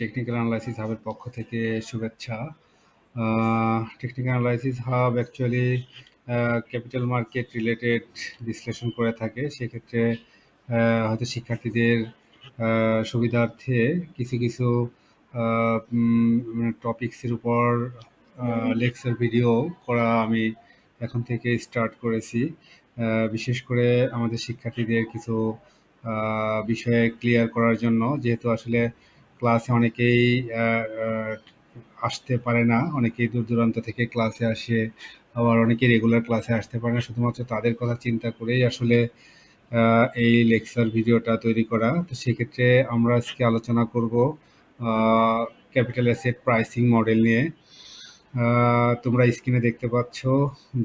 Technical analysis হাবের পক্ষ থেকে শুভেচ্ছা। Technical analysis hub actually capital market related বিশ্লেষণ করে থাকে। সেক্ষেত্রে হয়তো শিক্ষার্থীদের সুবিধার্থে কিছু কিছু টপিক্সের উপর লেকচার ভিডিও করা আমি এখন থেকে স্টার্ট করেছি। বিশেষ করে আমাদের শিক্ষার্থীদের কিছু বিষয়ে ক্লিয়ার করার জন্য, যেহেতু আসলে ক্লাসে অনেকেই আসতে পারে না, অনেকেই দূর দূরান্ত থেকে ক্লাসে আসে, আবার অনেকেই রেগুলার ক্লাসে আসতে পারে না। শুধুমাত্র তাদের কথা চিন্তা করেই আসলে এই লেকচার ভিডিওটা তৈরি করা। তো সেক্ষেত্রে আমরা আজকে আলোচনা করব ক্যাপিটাল অ্যাসেট প্রাইসিং মডেল নিয়ে। তোমরা স্ক্রিনে দেখতে পাচ্ছ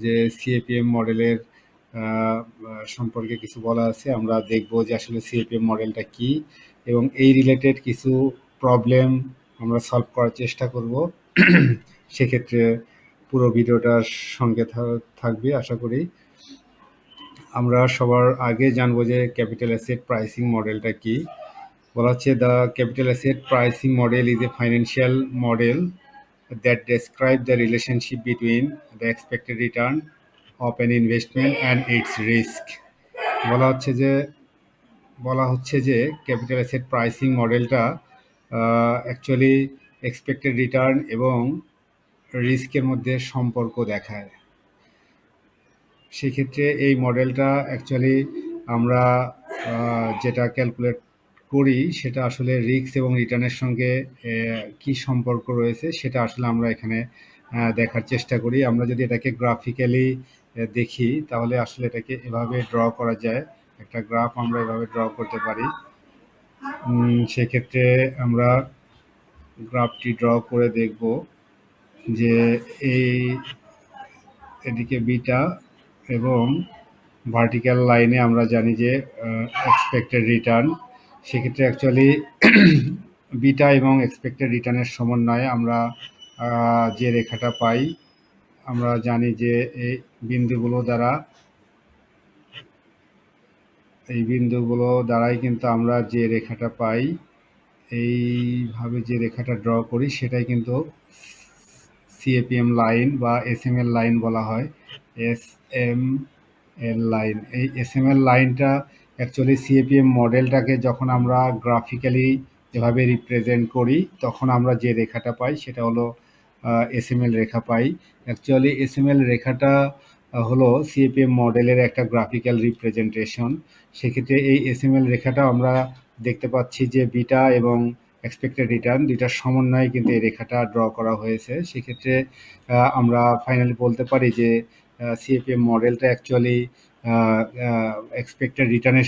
যে সিএপিএম মডেলের সম্পর্কে কিছু বলা আছে। আমরা দেখব যে আসলে সিএপিএম মডেলটা কি এবং এই রিলেটেড কিছু প্রবলেম আমরা সলভ করার চেষ্টা করব। সেক্ষেত্রে পুরো ভিডিওটার সঙ্গে থাকবে আশা করি। আমরা সবার আগে জানবো যে ক্যাপিটাল অ্যাসেট প্রাইসিং মডেলটা কি। বলা হচ্ছে the capital asset pricing model is a financial model that describe the relationship between the expected return of an investment and its risk. বলা হচ্ছে যে ক্যাপিটাল অ্যাসেট প্রাইসিং মডেলটা অ্যাকচুয়ালি এক্সপেক্টেড রিটার্ন এবং রিস্কের মধ্যে সম্পর্ক দেখায়। সেক্ষেত্রে এই মডেলটা অ্যাকচুয়ালি আমরা যেটা ক্যালকুলেট করি সেটা আসলে রিস্ক এবং রিটার্নের সঙ্গে কি সম্পর্ক রয়েছে সেটা আসলে আমরা এখানে দেখার চেষ্টা করি। আমরা যদি এটাকে গ্রাফিক্যালি দেখি তাহলে আসলে এটাকে এভাবে ড্র করা যায়। একটা গ্রাফ আমরা এভাবে ড্র করতে পারি। সেক্ষেত্রে আমরা গ্রাফটি ড্র করে দেখব যে এদিকে বিটা এবং ভার্টিক্যাল লাইনে আমরা জানি যে এক্সপেক্টেড রিটার্ন। সেক্ষেত্রে অ্যাকচুয়ালি বিটা এবং এক্সপেক্টেড রিটার্নের সমন্বয়ে আমরা যে রেখাটা পাই, আমরা জানি যে এই বিন্দুগুলো দ্বারাই কিন্তু আমরা যে রেখাটা পাই, এইভাবে যে রেখাটা ড্র করি সেটাই কিন্তু সিএপিএম লাইন বা এসএমএল লাইন বলা হয়। এসএমএল লাইন, এই এসএমএল লাইনটা অ্যাকচুয়ালি সিএপিএম মডেলটাকে যখন আমরা গ্রাফিক্যালি এভাবে রিপ্রেজেন্ট করি তখন আমরা যে রেখাটা পাই সেটা হলো এসএমএল রেখা পাই। অ্যাকচুয়ালি এসএমএল রেখাটা হলো সিএপিএম মডেলের একটা গ্রাফিক্যাল রিপ্রেজেন্টেশন। সেক্ষেত্রে এই এসএমএল রেখাটা আমরা দেখতে পাচ্ছি যে বিটা এবং এক্সপেক্টেড রিটার্ন দুইটার সমন্বয়ে কিন্তু এই রেখাটা ড্র করা হয়েছে। সেক্ষেত্রে আমরা ফাইনালি বলতে পারি যে সিএপিএম মডেলটা অ্যাকচুয়ালি এক্সপেক্টেড রিটার্নের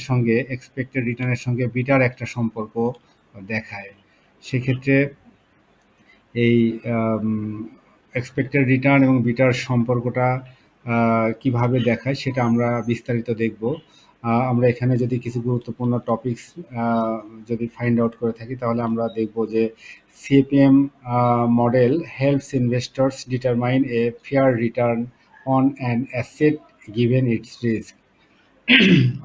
সঙ্গে বিটার একটা সম্পর্ক দেখায়। সেক্ষেত্রে এই এক্সপেক্টেড রিটার্ন এবং বিটার সম্পর্কটা কিভাবে দেখায় সেটা আমরা বিস্তারিত দেখব। আমরা এখানে যদি কিছু গুরুত্বপূর্ণ টপিকস যদি ফাইন্ড আউট করে থাকি তাহলে আমরা দেখব যে CAPM model helps investors determine a fair return on an asset given it's risk.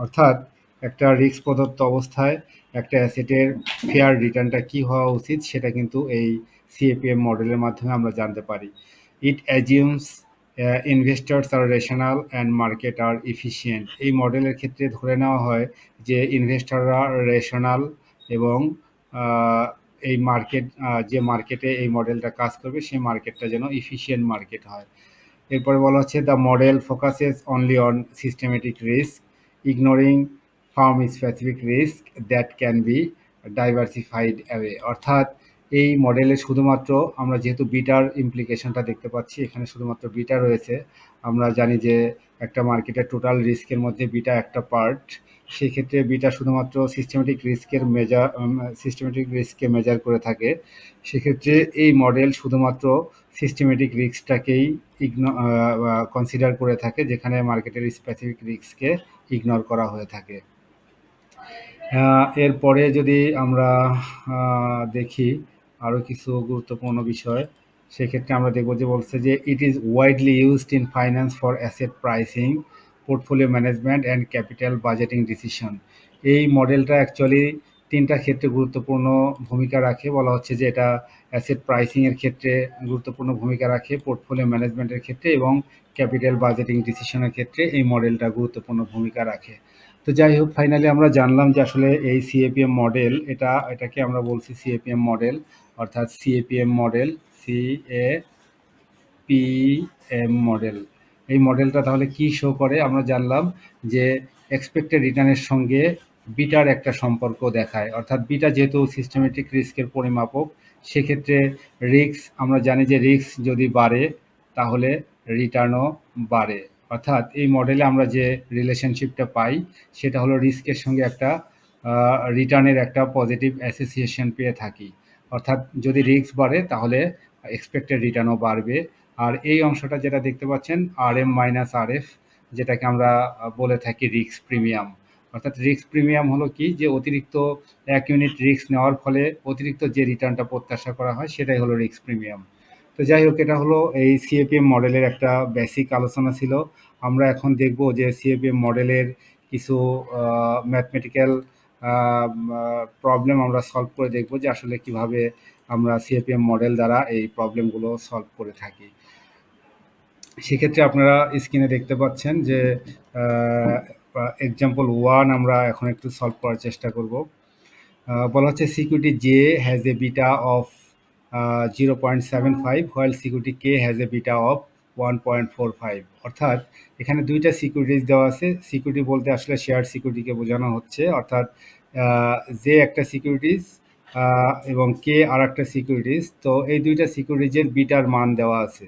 অর্থাৎ একটা রিস্ক প্রদত্ত অবস্থায় একটা অ্যাসেটের ফেয়ার রিটার্নটা কি হওয়া উচিত সেটা কিন্তু এই সিএপিএম মডেলের মাধ্যমে আমরা জানতে পারি। It assumes investors are rational and market are efficient. এই মডেলের ক্ষেত্রে ধরে নেওয়া হয় যে ইনভেস্টাররা রেশনাল এবং এই যে মার্কেটে এই মডেলটা কাজ করবে সেই মার্কেটটা যেন এফিশিয়েন্ট মার্কেট হয়। এরপরে বলা হচ্ছে the model focuses only on systematic risk ignoring farm specific risk that can be diversified away. অর্থাৎ এই মডেলে শুধুমাত্র আমরা যেহেতু বিটার ইমপ্লিকেশনটা দেখতে পাচ্ছি, এখানে শুধুমাত্র বিটা রয়েছে। আমরা জানি যে একটা মার্কেটের টোটাল রিস্কের মধ্যে বিটা একটা পার্ট। সেক্ষেত্রে বিটা শুধুমাত্র সিস্টেমেটিক রিস্ককে মেজার করে থাকে। সেক্ষেত্রে এই মডেল শুধুমাত্র সিস্টেমেটিক রিস্কটাকেই কনসিডার করে থাকে, যেখানে মার্কেটের স্পেসিফিক রিস্ককে ইগনোর করা হয়ে থাকে। এরপরে যদি আমরা দেখি আরও কিছু গুরুত্বপূর্ণ বিষয়, সেক্ষেত্রে আমরা দেখব যে বলছে যে it is widely used in finance for asset pricing, portfolio management and capital budgeting decision. এই মডেলটা অ্যাকচুয়ালি তিনটা ক্ষেত্রে গুরুত্বপূর্ণ ভূমিকা রাখে। বলা হচ্ছে যে এটা অ্যাসেট প্রাইসিংয়ের ক্ষেত্রে গুরুত্বপূর্ণ ভূমিকা রাখে, পোর্টফোলিও ম্যানেজমেন্টের ক্ষেত্রে এবং ক্যাপিটাল বাজেটিং ডিসিশনের ক্ষেত্রে এই মডেলটা গুরুত্বপূর্ণ ভূমিকা রাখে। তো যাই হোক, ফাইনালি আমরা জানলাম যে আসলে এই সিএপিএম মডেল, এটাকে আমরা বলছি সিএপিএম মডেল, অর্থাৎ সিএপিএম মডেল, সিএপিএম মডেল। এই মডেলটা তাহলে কি শো করে? আমরা জানলাম যে এক্সপেক্টেড রিটার্নের সঙ্গে বিটার একটা সম্পর্ক দেখায়, অর্থাৎ বিটা যেহেতু সিস্টেমেটিক রিস্কের পরিমাপক, সেক্ষেত্রে রিস্ক, আমরা জানি যে রিস্ক যদি বাড়ে তাহলে রিটার্নও বাড়ে। অর্থাৎ এই মডেলে আমরা যে রিলেশনশিপটা পাই সেটা হলো রিস্কের সঙ্গে একটা রিটার্নের একটা পজিটিভ অ্যাসোসিয়েশন পেয়ে থাকি। অর্থাৎ যদি রিস্ক বাড়ে তাহলে এক্সপেক্টেড রিটার্নও বাড়বে। আর এই অংশটা যেটা দেখতে পাচ্ছেন RM মাইনাস RF, যেটাকে আমরা বলে থাকি রিস্ক প্রিমিয়াম। অর্থাৎ রিস্ক প্রিমিয়াম হলো কি, যে অতিরিক্ত 1 ইউনিট রিস্ক নেওয়ার ফলে অতিরিক্ত যে রিটার্নটা প্রত্যাশা করা হয় সেটাই হলো রিস্ক প্রিমিয়াম। তো যাই হোক, এটা হলো এই সিএপিএম মডেলের একটা বেসিক আলোচনা ছিল। আমরা এখন দেখব যে সিএপিএম মডেলের কিছু ম্যাথমেটিক্যাল প্রবলেম আমরা সলভ করে দেখব যে আসলে কিভাবে আমরা সিএপিএম মডেল দ্বারা এই প্রবলেমগুলো সলভ করে থাকি। সেক্ষেত্রে আপনারা স্ক্রিনে দেখতে পাচ্ছেন যে এক্সাম্পল 1 আমরা এখন একটু সলভ করার চেষ্টা করব। বলা হচ্ছে security J has a beta of 0.75 while security K has a beta of 1.45। অর্থাৎ এখানে দুইটা সিকিউরিটিজ দেওয়া আছে। সিকিউরিটি বলতে আসলে শেয়ার সিকিউরিটিকে বোঝানো হচ্ছে, অর্থাৎ যে একটা সিকিউরিটিজ এবং কে আর একটা সিকিউরিটিজ। তো এই দুইটা সিকিউরিটিজের বিটার মান দেওয়া আছে।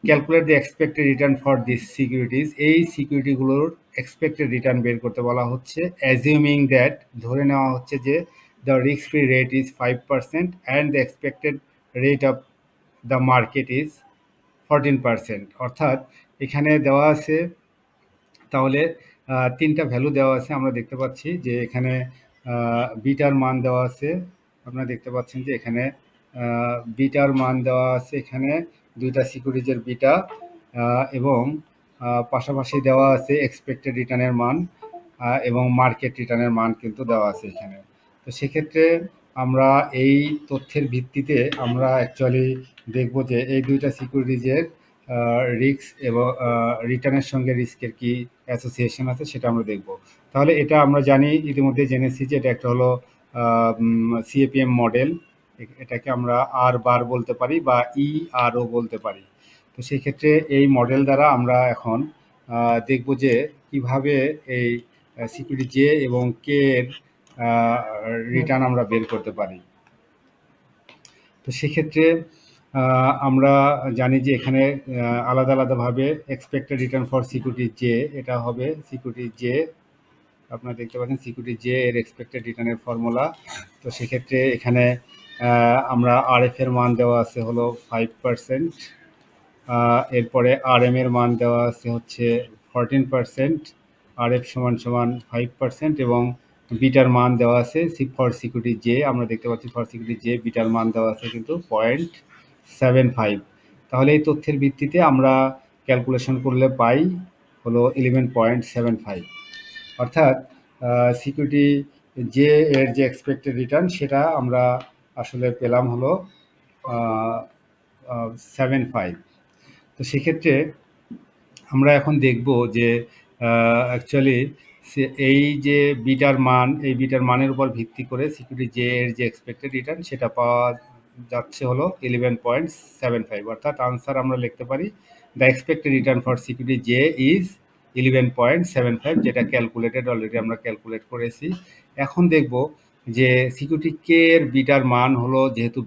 Calculate the expected return for this securities. এই সিকিউরিটিগুলোর এক্সপেক্টেড রিটার্ন বের করতে বলা হচ্ছে, অ্যাজিউমিং দ্যাট, ধরে নেওয়া হচ্ছে যে the risk free rate is 5% and the expected rate of the market is 14%। অর্থাৎ এখানে দেওয়া আছে, তাহলে তিনটা ভ্যালু দেওয়া আছে। আমরা দেখতে পাচ্ছি যে এখানে বিটার মান দেওয়া আছে। আপনারা দেখতে পাচ্ছেন যে এখানে বিটার মান দেওয়া আছে, এখানে দুইটা সিকিউরিটিজের বিটা, এবং পাশাপাশি দেওয়া আছে এক্সপেক্টেড রিটার্নের মান এবং মার্কেট রিটার্নের মান কিন্তু দেওয়া আছে এখানে। তো সেক্ষেত্রে আমরা এই তথ্যের ভিত্তিতে আমরা অ্যাকচুয়ালি দেখব যে এই দুইটা সিকিউরিটিজের রিস্ক এবং রিটার্নের সঙ্গে রিস্কের কি অ্যাসোসিয়েশন আছে সেটা আমরা দেখব। তাহলে এটা আমরা জানি, ইতিমধ্যে জেনেছি যে এটা একটা হলো সিএপিএম মডেল। এটাকে আমরা আর বার বলতে পারি বা ERO বলতে পারি। তো সেক্ষেত্রে এই মডেল দ্বারা আমরা এখন দেখব যে কিভাবে এই সিকিউরিটি জে এবং কে এর রিটার্ন আমরা বের করতে পারি। তো সেক্ষেত্রে আমরা জানি যে এখানে আলাদা আলাদাভাবে expected return for security J, এটা হবে সিকিউরিটি জে। আপনারা দেখতে পাচ্ছেন সিকিউরিটি জে এর এক্সপেক্টেড রিটার্নের ফর্মুলা। তো সেক্ষেত্রে এখানে আমরা RF এর মান দেওয়া আছে হলো 5%, এরপরে RM এর মান দেওয়া আছে হচ্ছে 14%, RF সমান সমান 5%, এবং বিটার মান দেওয়া আছে ফর সিকিউরিটি জে। আমরা দেখতে পাচ্ছি ফর সিকিউরিটি জে বিটার মান দেওয়া আছে কিন্তু 0.75। তাহলে এই তথ্যের ভিত্তিতে আমরা ক্যালকুলেশন করলে পাই হলো 11.75। অর্থাৎ সিকিউরিটি জে এর যে এক্সপেক্টেড রিটার্ন সেটা আমরা আসলে পেলাম হলো 7.5। তো সেক্ষেত্রে আমরা এখন দেখব যে অ্যাকচুয়ালি এই যে বিটার মান, এই বিটার মানের উপর ভিত্তি করে সিকিউরিটি জে এর যে এক্সপেক্টেড রিটার্ন সেটা পাওয়া যাচ্ছে হলো 11.75। অর্থাৎ আনসার আমরা লিখতে পারি the expected return for security J is 11.75, যেটা ক্যালকুলেটেড, অলরেডি আমরা ক্যালকুলেট করেছি। এখন দেখব যে সিকিউরিটি কে এর বিটার মান হলো যেহেতু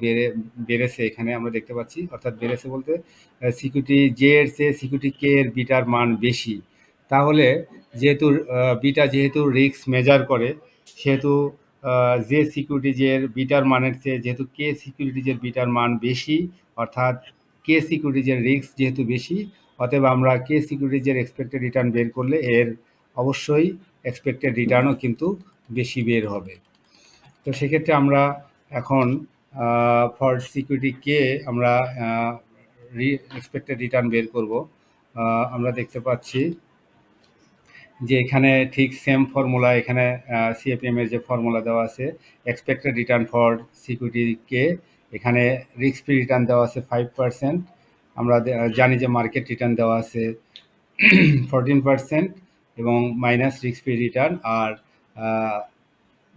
বেড়েছে, এখানে আমরা দেখতে পাচ্ছি, অর্থাৎ বেড়েছে বলতে সিকিউরিটি জে এর চেয়ে সিকিউরিটি কে এর বিটার মান বেশি। তাহলে যেহেতু বিটা যেহেতু রিস্ক মেজার করে, সেহেতু যে সিকিউরিটিজের বিটার মানের চেয়ে যেহেতু কে সিকিউরিটিজের বিটার মান বেশি, অর্থাৎ কে সিকিউরিটিজের রিস্ক যেহেতু বেশি, অতএব আমরা কে সিকিউরিটিজের এক্সপেক্টেড রিটার্ন বের করলে এর অবশ্যই এক্সপেক্টেড রিটার্নও কিন্তু বেশি বের হবে। তো সেক্ষেত্রে আমরা এখন ফর সিকিউরিটি কে আমরা এক্সপেক্টেড রিটার্ন বের করব। আমরা দেখতে পাচ্ছি যে এখানে ঠিক সেম ফর্মুলা এখানে সিএপিএম এর যে ফর্মুলা দেওয়া আছে, এক্সপেক্টেড রিটার্ন ফর সিকিউরিটিকে এখানে রিস্ক ফ্রি রিটার্ন দেওয়া আছে 5%। আমরা জানি যে মার্কেট রিটার্ন দেওয়া আছে 14% এবং মাইনাস রিস্ক ফ্রি রিটার্ন। আর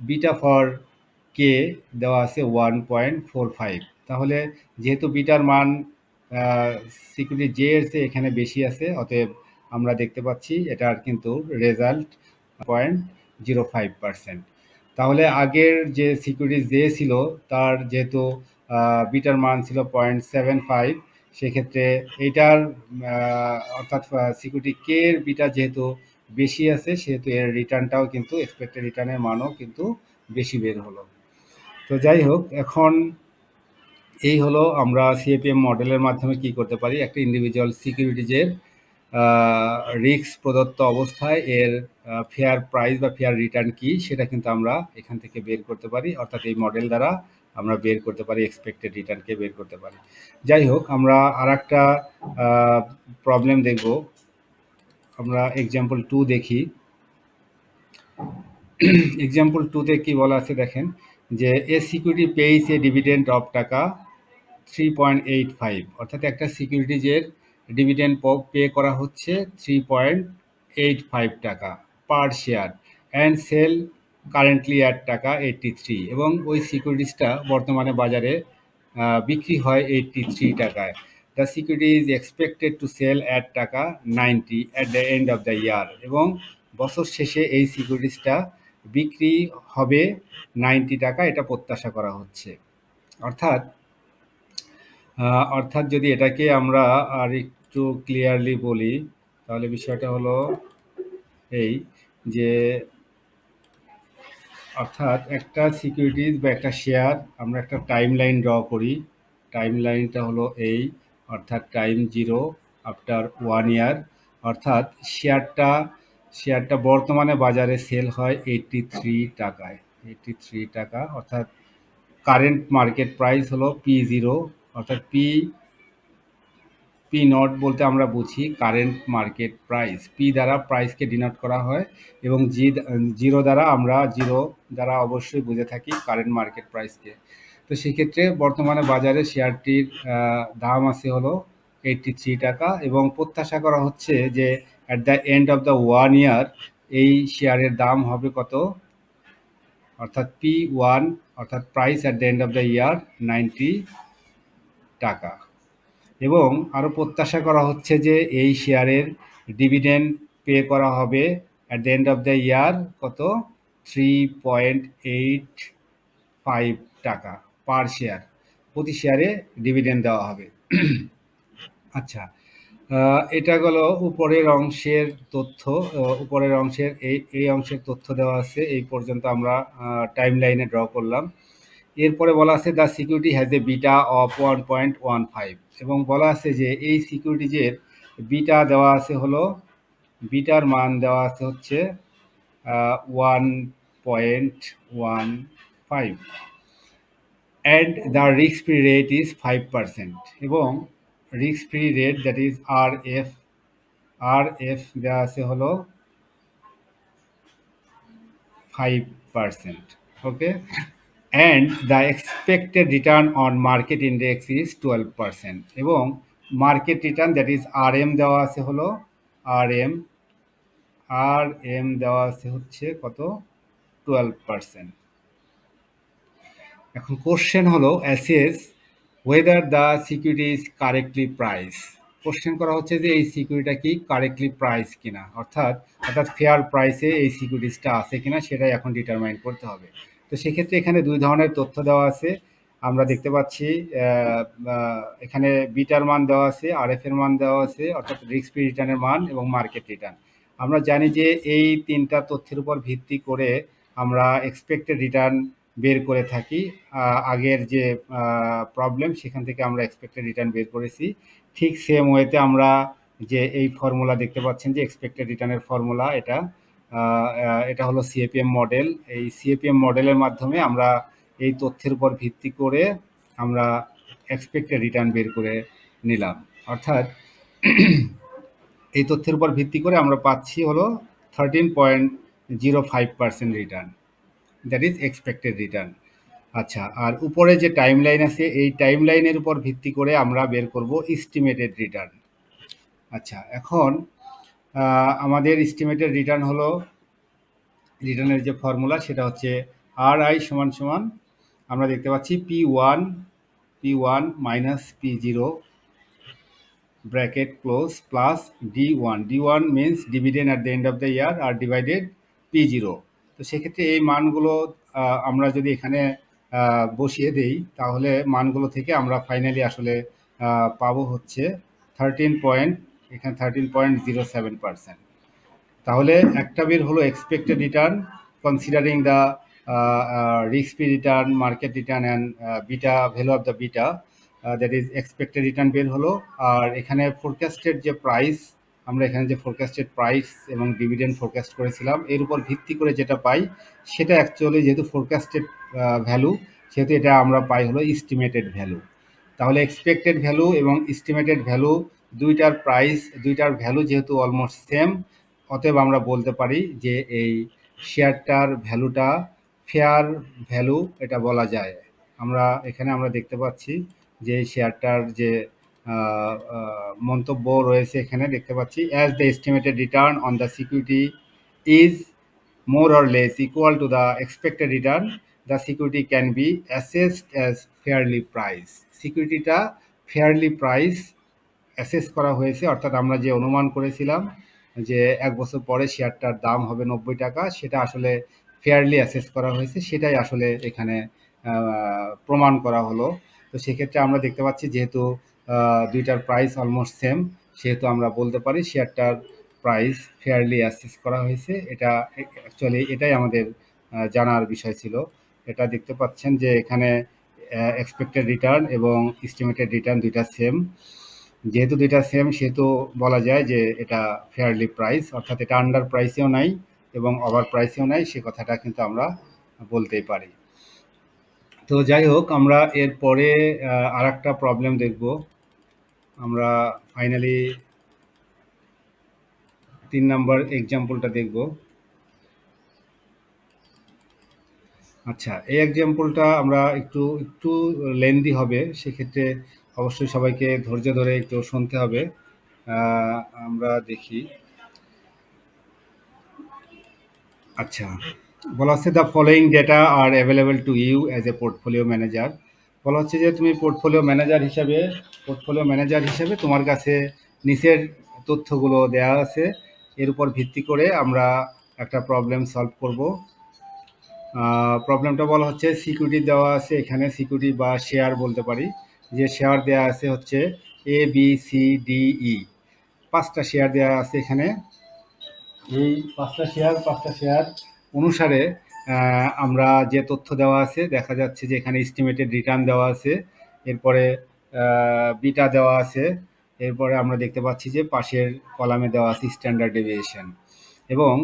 বিটা ফর কে দেওয়া আছে 1.45। তাহলে যেহেতু বিটার মান সিকিউরিটি জে এর চেয়ে এখানে বেশি আছে, অতএব আমরা দেখতে পাচ্ছি এটার কিন্তু রেজাল্ট 0.05%। তাহলে আগের যে সিকিউরিটি জে ছিল তার যেহেতু বিটার মান ছিল 0.75, সেক্ষেত্রে এইটার অর্থাৎ সিকিউরিটি কে এর বিটা যেহেতু বেশি আছে, সেহেতু এর রিটার্নটাও কিন্তু এক্সপেক্টেড রিটার্নের মানও কিন্তু বেশি বের হলো। তো যাই হোক, এখন এই হলো আমরা সিএপিএম মডেলের মাধ্যমে কি করতে পারি, একটা ইন্ডিভিজুয়াল সিকিউরিটিজের রিস্ক প্রদত্ত অবস্থায় এর ফেয়ার প্রাইস বা ফেয়ার রিটার্ন কি সেটা কিন্তু আমরা এখান থেকে বের করতে পারি, অর্থাৎ এই মডেল দ্বারা আমরা বের করতে পারি, এক্সপেক্টেড রিটার্নকে বের করতে পারি। যাই হোক, আমরা আর একটা প্রবলেম দেখব। আমরা এক্সাম্পল 2 দেখি। এক্সাম্পল 2তে কি বলা আছে দেখেন, যে a security pace A dividend of টাকা 3.85, অর্থাৎ একটা সিকিউরিটিজের ডিভিডেন্ড পে করা হচ্ছে 3.85 টাকা per share and sell currently at টাকা 83, এবং ওই সিকিউরিটিসটা বর্তমানে বাজারে বিক্রি হয় 83 টাকায়। The security is expected to sell at টাকা 90 at the end of the year, এবং বছর শেষে এই সিকিউরিটিসটা বিক্রি হবে 90 টাকা, এটা প্রত্যাশা করা হচ্ছে। অর্থাৎ যদি এটাকে আমরা আর একটু ক্লিয়ারলি বলি, তাহলে বিষয়টা হলো এই যে, অর্থাৎ একটা সিকিউরিটিজ বা একটা শেয়ার আমরা একটা টাইম লাইন ড্র করি। টাইম লাইনটা হলো এই, অর্থাৎ টাইম 0 আফটার 1 ইয়ার, অর্থাৎ শেয়ারটা বর্তমানে বাজারে সেল হয় 83 টাকায়, 83 টাকা, অর্থাৎ কারেন্ট মার্কেট প্রাইস হলো P0, অর্থাৎ পি নট বলতে আমরা বুঝি কারেন্ট মার্কেট প্রাইস। পি দ্বারা প্রাইসকে ডিনোট করা হয়, এবং জিরো দ্বারা অবশ্যই বুঝে থাকি কারেন্ট মার্কেট প্রাইসকে। তো সেক্ষেত্রে বর্তমানে বাজারে শেয়ারটির দাম আছে হলো 83 টাকা, এবং প্রত্যাশা করা হচ্ছে যে at the end of the 1 ইয়ার এই শেয়ারের দাম হবে কত, অর্থাৎ P1, অর্থাৎ price at the end of the ইয়ার 90 টাকা। এবং আরও প্রত্যাশা করা হচ্ছে যে এই শেয়ারের ডিভিডেন্ড পে করা হবে at the end of the ইয়ার কত, 3.85 টাকা পার শেয়ার, প্রতি শেয়ারে ডিভিডেন্ড দেওয়া হবে। আচ্ছা, এটা গেল উপরের অংশের তথ্য। উপরের অংশের এই অংশের তথ্য দেওয়া আছে, এই পর্যন্ত আমরা টাইম লাইনে ড্র করলাম। এরপরে বলা আছে the security has a beta of 1.15, এবং বলা আছে যে এই সিকিউরিটিজের বিটা দেওয়া আছে হলো, বিটার মান দেওয়া আছে হচ্ছে 1.15, and the risk free rate is 5%, এবং risk free rate that is R F দেওয়া আছে হলো 5%, okay, and the expected return on market index is 12%, এবং market return that is RM দেওয়া আছে হলো আর এম দেওয়া আছে হচ্ছে কত, 12%। এখন কোশ্চেন হলো assess whether the security is correctly price. Question করা হচ্ছে যে এই সিকিউরিটিটা কি কারেক্টলি প্রাইস কিনা, অর্থাৎ ফেয়ার প্রাইসে এই সিকিউরিটিসটা আছে কিনা সেটাই এখন ডিটারমাইন করতে হবে। তো সেক্ষেত্রে এখানে দুই ধরনের তথ্য দেওয়া আছে, আমরা দেখতে পাচ্ছি এখানে বিটার মান দেওয়া আছে, RF এর মান দেওয়া আছে, অর্থাৎ রিস্ক ফ্রি রিটার্নের মান এবং মার্কেট রিটার্ন। আমরা জানি যে এই তিনটা তথ্যের উপর ভিত্তি করে আমরা এক্সপেক্টেড রিটার্ন বের করে থাকি। আগের যে প্রবলেম সেখান থেকে আমরা এক্সপেক্টেড রিটার্ন বের করেছি। ঠিক সেম ওয়েতে আমরা যে এই ফর্মুলা দেখতে পাচ্ছেন যে এক্সপেক্টেড রিটার্নের ফর্মুলা, এটা হলো সিএপিএম মডেল। এই সিএপিএম মডেলের মাধ্যমে আমরা এই তথ্যের উপর ভিত্তি করে আমরা এক্সপেক্টেড রিটার্ন বের করে নিলাম, অর্থাৎ এই তথ্যের উপর ভিত্তি করে আমরা পাচ্ছি হলো 13.05% return, that is expected return. আচ্ছা, আর উপরে যে টাইম লাইন আছে এই টাইম লাইনের উপর ভিত্তি করে আমরা বের করব এস্টিমেটেড রিটার্ন। আচ্ছা, এখন আমাদের এস্টিমেটেড রিটার্ন হলো, রিটার্নের যে ফর্মুলা সেটা হচ্ছে আর আই সমান সমান আমরা দেখতে পাচ্ছি P1 minus P0 bracket close plus D1 means dividend at the end of the year আর ডিভাইডেড P0। তো সেক্ষেত্রে এই মানগুলো আমরা যদি এখানে বসিয়ে দেই তাহলে মানগুলো থেকে আমরা ফাইনালি আসলে পাবো হচ্ছে 13.07%। তাহলে একটা বের হলো expected return considering the risk free return, market return and beta value of the beta, that is expected return বের হলো। আর এখানে ফোরকাস্টেড যে প্রাইস, আমরা এখানে যে ফোরকাস্টেড প্রাইস এবং ডিভিডেন্ড ফোরকাস্ট করেছিলাম এর উপর ভিত্তি করে যেটা পাই সেটা অ্যাকচুয়ালি যেহেতু ফোরকাস্টেড ভ্যালু সেহেতু এটা আমরা পাই হলো এস্টিমেটেড ভ্যালু। তাহলে এক্সপেক্টেড ভ্যালু এবং এস্টিমেটেড ভ্যালু দুইটার প্রাইস, দুইটার ভ্যালু যেহেতু অলমোস্ট সেম, অতএব আমরা বলতে পারি যে এই শেয়ারটার ভ্যালুটা ফেয়ার ভ্যালু এটা বলা যায়। আমরা দেখতে পাচ্ছি যে শেয়ারটার যে মন্তব্য রয়েছে এখানে দেখতে পাচ্ছি, as the estimated return on the security is more or less equal to the expected return, the security can be assessed as fairly priced. সিকিউরিটিটা ফেয়ারলি প্রাইস অ্যাসেস করা হয়েছে, অর্থাৎ আমরা যে অনুমান করেছিলাম যে 1 বছর পরে শেয়ারটার দাম হবে 90 টাকা, সেটা আসলে ফেয়ারলি অ্যাসেস করা হয়েছে, সেটাই আসলে এখানে প্রমাণ করা হলো। তো সেক্ষেত্রে আমরা দেখতে পাচ্ছি যেহেতু দুইটার প্রাইস অলমোস্ট সেম, সেহেতু আমরা বলতে পারি শেয়ারটার প্রাইস ফেয়ারলি অ্যাসেস করা হয়েছে। এটা অ্যাকচুয়ালি এটাই আমাদের জানার বিষয় ছিল। এটা দেখতে পাচ্ছেন যে এখানে এক্সপেক্টেড রিটার্ন এবং এস্টিমেটেড রিটার্ন দুইটা সেম। যেহেতু দুইটা সেম সেহেতু বলা যায় যে এটা ফেয়ারলি প্রাইস, অর্থাৎ এটা আন্ডার প্রাইসেও নাই এবং ওভার প্রাইসেও নাই, সে কথাটা কিন্তু আমরা বলতেই পারি। তো যাই হোক, আমরা এরপরে আর একটা প্রবলেম দেখব। আমরা ফাইনালি 3 নম্বর এক্সাম্পলটা দেখব। আচ্ছা, এই এক্সাম্পলটা আমরা একটু লেন্দি হবে, সেক্ষেত্রে অবশ্যই সবাইকে ধৈর্য ধরে একটু শুনতে হবে। আমরা দেখি। আচ্ছা, বলা হচ্ছে the following data are available to you as a portfolio manager. বলা হচ্ছে যে তুমি পোর্টফোলিও ম্যানেজার হিসেবে তোমার কাছে নিচের তথ্যগুলো দেওয়া আছে, এর উপর ভিত্তি করে আমরা একটা প্রবলেম সলভ করব। প্রবলেমটা বলা হচ্ছে সিকিউরিটি দেওয়া আছে, এখানে সিকিউরিটি বা শেয়ার বলতে পারি, যে শেয়ার দেওয়া আছে হচ্ছে ABCDE, 5টা শেয়ার দেওয়া আছে এখানে। এই 5টা শেয়ার অনুসারে আমরা যে তথ্য দেওয়া আছে দেখা যাচ্ছে যে এখানে এস্টিমেটেড রিটার্ন দেওয়া আছে, এরপরে বিটা দেওয়া আছে, এরপরে আমরা দেখতে পাচ্ছি যে পাশের কলামে দেওয়া আছে স্ট্যান্ডার্ড ডেভিয়েশন, এবং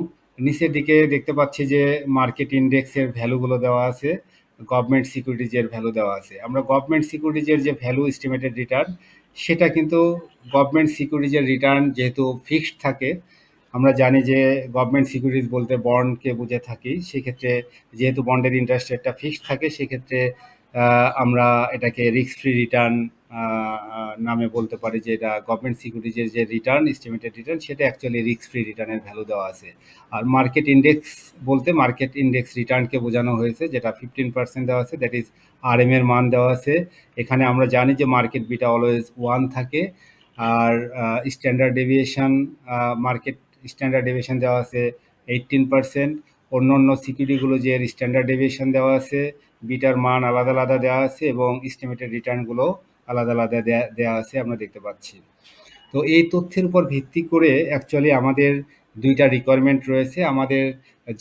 নিচের দিকে দেখতে পাচ্ছি যে মার্কেট ইন্ডেক্সের ভ্যালুগুলো দেওয়া আছে, গভর্নমেন্ট সিকিউরিটিজের ভ্যালু দেওয়া আছে। আমরা গভর্নমেন্ট সিকিউরিটিজের যে ভ্যালু এস্টিমেটেড রিটার্ন, সেটা কিন্তু গভর্নমেন্ট সিকিউরিটিজের রিটার্ন যেহেতু ফিক্সড থাকে, আমরা জানি যে গভর্নমেন্ট সিকিউরিটিজ বলতে বন্ডকে বুঝে থাকি, সেক্ষেত্রে যেহেতু বন্ডের ইন্টারেস্ট রেটটা ফিক্সড থাকে, সেক্ষেত্রে আমরা এটাকে রিস্ক ফ্রি রিটার্ন নামে বলতে পারি, যে এটা গভর্নমেন্ট সিকিউরিটিজের যে রিটার্ন এস্টিমেটেড রিটার্ন সেটা অ্যাকচুয়ালি রিস্ক ফ্রি রিটার্নের ভ্যালু দেওয়া আছে। আর মার্কেট ইন্ডেক্স বলতে মার্কেট ইন্ডেক্স রিটার্নকে বোঝানো হয়েছে, যেটা 15% দেওয়া আছে, দ্যাট ইজ RM এর মান দেওয়া আছে। এখানে আমরা জানি যে মার্কেট বিটা অলওয়েজ 1 থাকে। আর standard deviation, market standard deviation দেওয়া আছে 18%। অন্য অন্য সিকিউরিটিগুলো যে স্ট্যান্ডার্ড ডেভিয়েশন দেওয়া আছে, বিটার মান আলাদা আলাদা দেওয়া আছে এবং এস্টিমেটেড রিটার্নগুলো আলাদা আলাদা দেওয়া আছে আমরা দেখতে পাচ্ছি। তো এই তথ্যের উপর ভিত্তি করে অ্যাকচুয়ালি আমাদের দুইটা রিকোয়ারমেন্ট রয়েছে। আমাদের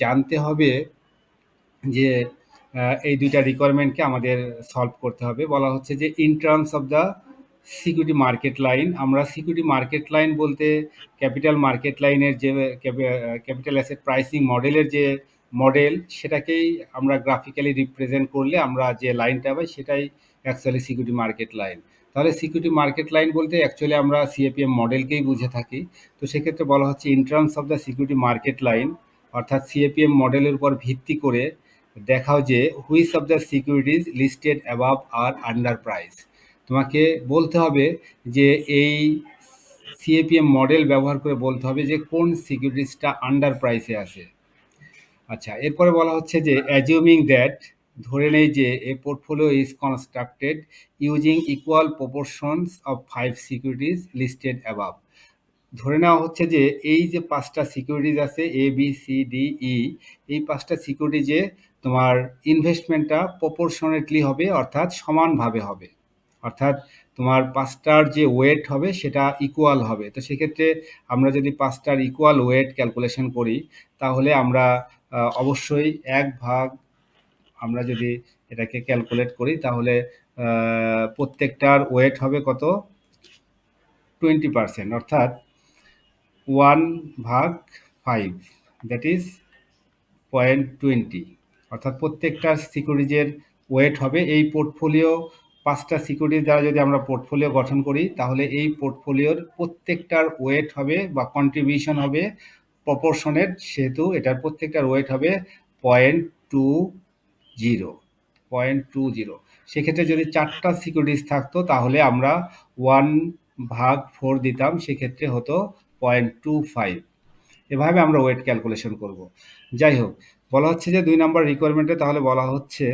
জানতে হবে যে এই দুইটা রিকোয়ারমেন্টকে আমাদের সলভ করতে হবে। বলা হচ্ছে যে in terms of the security market line, আমরা সিকিউরিটি মার্কেট লাইন বলতে ক্যাপিটাল মার্কেট লাইনের যে ক্যাপিটাল অ্যাসেট প্রাইসিং মডেলের যে মডেল, সেটাকেই আমরা গ্রাফিক্যালি রিপ্রেজেন্ট করলে আমরা যে লাইনটা পাই সেটাই অ্যাকচুয়ালি সিকিউরিটি মার্কেট লাইন। তাহলে সিকিউরিটি মার্কেট লাইন বলতে অ্যাকচুয়ালি আমরা সিএপিএম মডেলকেই বুঝে থাকি। তো সেক্ষেত্রে বলা হচ্ছে in terms of the security market line, অর্থাৎ সিএপিএম মডেলের উপর ভিত্তি করে দেখাও যে which of the securities listed above or under price. তোমাকে বলতে হবে যে এই সিএপিএম মডেল ব্যবহার করে বলতে হবে যে কোন সিকিউরিটিজটা আন্ডার প্রাইসে আছে। আচ্ছা, এরপরে বলা হচ্ছে যে অ্যাজিউমিং দ্যাট, ধরে নেই যে এ portfolio is constructed using equal proportions of 5 securities listed above. ধরে নেওয়া হচ্ছে যে এই যে 5টা সিকিউরিটিজ আছে A B C D E, এই 5টা সিকিউরিটিজে তোমার ইনভেস্টমেন্টটা প্রপোর্শনেটলি হবে, অর্থাৎ সমানভাবে হবে। অর্থাৎ তোমার 5টার যে ওয়েট হবে সেটা ইকুয়াল হবে। তো সেক্ষেত্রে আমরা যদি 5টার ইকুয়াল ওয়েট ক্যালকুলেশন করি তাহলে আমরা অবশ্যই 1/, আমরা যদি এটাকে ক্যালকুলেট করি তাহলে প্রত্যেকটার ওয়েট হবে কত, 20%, অর্থাৎ 1/5, দ্যাট ইজ 0.20। অর্থাৎ প্রত্যেকটা সিকিউরিটিজের ওয়েট হবে এই পোর্টফোলিও, 5টা সিকিউরিটিজ দ্বারা যদি আমরা পোর্টফোলিও গঠন করি তাহলে এই পোর্টফোলিওর প্রত্যেকটার ওয়েট হবে বা কন্ট্রিবিউশন হবে প্রপোর্শনেট, সেহেতু এটার প্রত্যেকটার ওয়েট হবে 0.20, 0.20। সেক্ষেত্রে যদি 4টা সিকিউরিটিজ থাকতো তাহলে আমরা 1/4 দিতাম, সেক্ষেত্রে হতো 0.25। এভাবে আমরা ওয়েট ক্যালকুলেশন করব। যাই হোক, বলা হচ্ছে যে 2 নম্বর রিকোয়ারমেন্টে তাহলে বলা হচ্ছে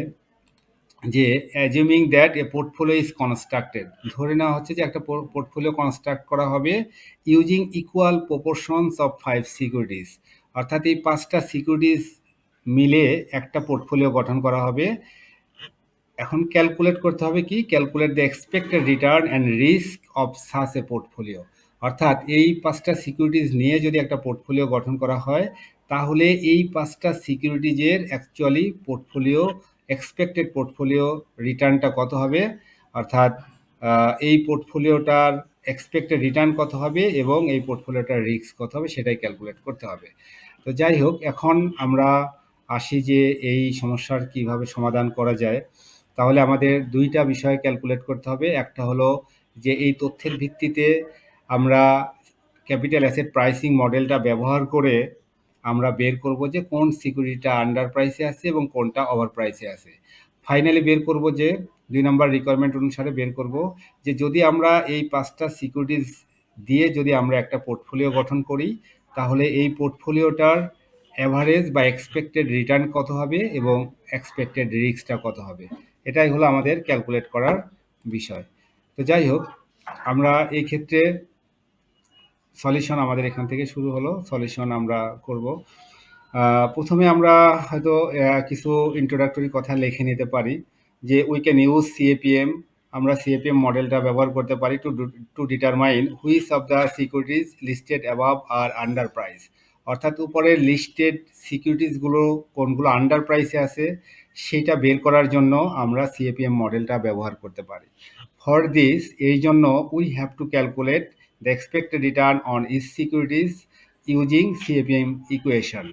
যে assuming that a portfolio is constructed, ধরে নেওয়া হচ্ছে যে একটা পোর্টফোলিও কনস্ট্রাক্ট করা হবে using equal proportions of 5 securities, অর্থাৎ এই 5টা সিকিউরিটিজ মিলে একটা পোর্টফোলিও গঠন করা হবে। এখন ক্যালকুলেট করতে হবে কি, calculate the expected return and risk of such a portfolio. অর্থাৎ এই 5টা সিকিউরিটিজ নিয়ে যদি একটা পোর্টফোলিও গঠন করা হয় তাহলে এই 5টা সিকিউরিটিজের অ্যাকচুয়ালি পোর্টফোলিও এক্সপেক্টেড পোর্টফোলিও রিটার্নটা কত হবে, অর্থাৎ এই পোর্টফোলিওটার এক্সপেক্টেড রিটার্ন কত হবে এবং এই পোর্টফোলিওটার রিস্ক কত হবে সেটাই ক্যালকুলেট করতে হবে। তো যাই হোক, এখন আমরা আসি যে এই সমস্যার কিভাবে সমাধান করা যায়। তাহলে আমাদের 2টা বিষয় ক্যালকুলেট করতে হবে। একটা হলো যে এই তথ্যের ভিত্তিতে আমরা ক্যাপিটাল অ্যাসেট প্রাইসিং মডেলটা ব্যবহার করে আমরা বের করব যে কোন সিকিউরিটিটা আন্ডার প্রাইসে আছে এবং কোনটা ওভার প্রাইসে আছে। ফাইনালি বের করব যে 2 নম্বর রিকোয়ারমেন্ট অনুসারে বের করব যে যদি আমরা এই 5টা সিকিউরিটিজ দিয়ে যদি আমরা একটা পোর্টফোলিও গঠন করি তাহলে এই পোর্টফোলিওটার অ্যাভারেজ বা এক্সপেক্টেড রিটার্ন কত হবে এবং এক্সপেক্টেড রিস্কটা কত হবে, এটাই হলো আমাদের ক্যালকুলেট করার বিষয়। তো যাই হোক, আমরা এই ক্ষেত্রে সলিউশন আমাদের এখান থেকে শুরু হলো, সলিউশন আমরা করব। প্রথমে আমরা হয়তো কিছু ইন্ট্রোডাক্টরি কথা লিখে নিতে পারি যে উই ক্যান ইউজ সিএপিএম, আমরা সিএপিএম মডেলটা ব্যবহার করতে পারি to determine which of the securities listed above or under price. অর্থাৎ উপরের লিস্টেড সিকিউরিটিজগুলো কোনগুলো আন্ডার প্রাইসে আছে সেটা বের করার জন্য আমরা সিএপিএম মডেলটা ব্যবহার করতে পারি। ফর দিস, এই জন্য we have to calculate the expected return on each securities using CAPM equation.